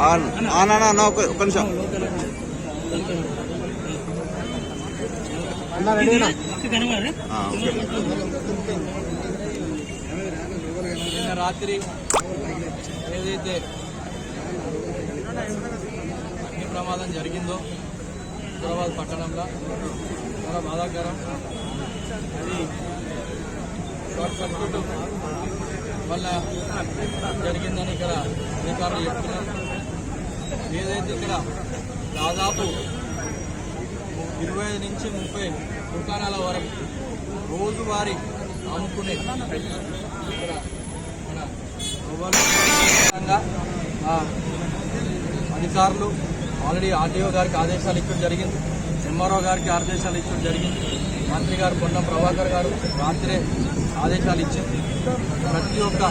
ఒక్క నిమిషం. నిన్న రాత్రి ఏదైతే అగ్ని ప్రమాదం జరిగిందో హైదరాబాద్ పట్టణంలో చాలా బాధాకరం. అది షార్ట్ సర్క్యూట్ వల్ల జరిగిందని ఇక్కడ అధికారులు చెప్తున్నారు. ఏదైతే ఇక్కడ దాదాపు 25 నుంచి 30 దుకాణాల వరకు రోజువారీ అమ్ముకునే ఇక్కడ మన అధికారులు ఆల్రెడీ ఆర్డీఓ గారికి ఆదేశాలు ఇచ్చడం జరిగింది, ఎంఆర్ఓ గారికి ఆదేశాలు ఇచ్చడం జరిగింది, మంత్రి గారు పొన్నం ప్రభాకర్ గారు రాత్రే ఆదేశాలు ఇచ్చింది. ప్రతి ఒక్క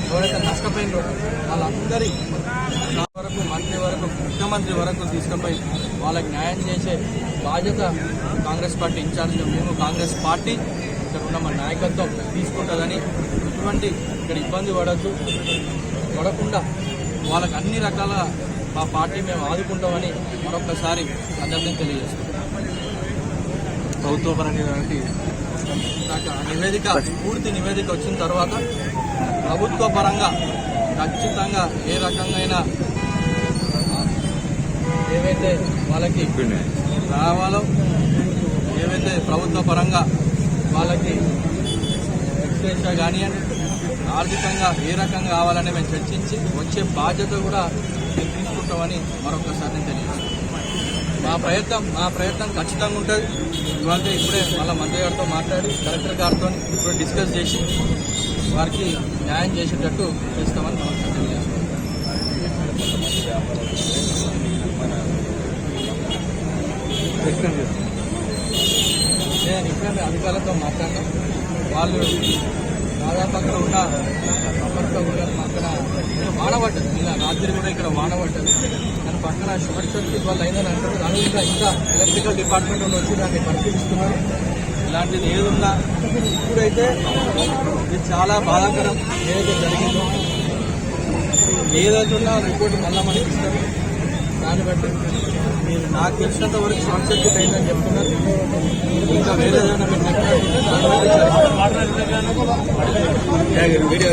ఎవరైతే నష్టపోయినో వాళ్ళందరి వరకు మంత్రి వరకు ముఖ్యమంత్రి వరకు తీసుకుపోయి వాళ్ళకి న్యాయం చేసే బాధ్యత కాంగ్రెస్ పార్టీ ఇన్ఛార్జ్ మేము కాంగ్రెస్ పార్టీ ఇక్కడ ఉన్న మా నాయకత్వం తీసుకుంటుందని, ఇటువంటి ఇక్కడ ఇబ్బంది పడకుండా వాళ్ళకి అన్ని రకాల మా పార్టీ మేము ఆదుకుంటామని మరొకసారి అందరినీ తెలియజేస్తాం. ప్రభుత్వపరమైనటువంటి నివేదిక పూర్తి నివేదిక వచ్చిన తర్వాత ప్రభుత్వ పరంగా ఖచ్చితంగా ఏ రకంగా ఏవైతే వాళ్ళకి రావాలో, ఏవైతే ప్రభుత్వ పరంగా వాళ్ళకి ఎక్స్ప్రెస్గా కానివ్వండి, ఆర్థికంగా ఏ రకంగా కావాలని మేము చర్చించి వచ్చే బాధ్యత కూడా మేము తీసుకుంటామని మరొకసారి నేను తెలియజేస్తాను. మా ప్రయత్నం ఖచ్చితంగా ఉంటుంది. ఇప్పుడే మళ్ళీ మంత్రి గారితో మాట్లాడి కలెక్టర్ గారితో ఇప్పుడు డిస్కస్ చేసి వారికి న్యాయం చేసేటట్టు చేస్తామని మనం తెలియజేస్తాం. నేను ఇప్పుడే అధికారులతో మాట్లాడినా వాళ్ళు దాదాపు అక్కడ ఉన్న పక్కన వానబడ్డది. ఇలా రాత్రి కూడా ఇక్కడ వానబడ్డది. దాని పక్కన షార్ట్ సర్క్యూట్ వల్ల అయిందని అంటారు. దాని ఇంకా ఎలక్ట్రికల్ డిపార్ట్మెంట్ వాళ్ళు వచ్చి దాన్ని పరిశీలిస్తున్నారు. ఇలాంటిది ఏదున్నా ఇప్పుడైతే ఇది చాలా బాధాకరం. ఏదైతే జరిగిందో ఏదైతే ఉన్నా రిపోర్ట్ మళ్ళీ మనకి ఇస్తారు. దాన్ని బట్టి మీరు నాకు తెలిసినంత వరకు షార్ట్ సర్క్యూట్ అయిందని చెప్తున్నారు. ఇంకా వేరేదైనా మీరు చెప్పినట్టు వీడియో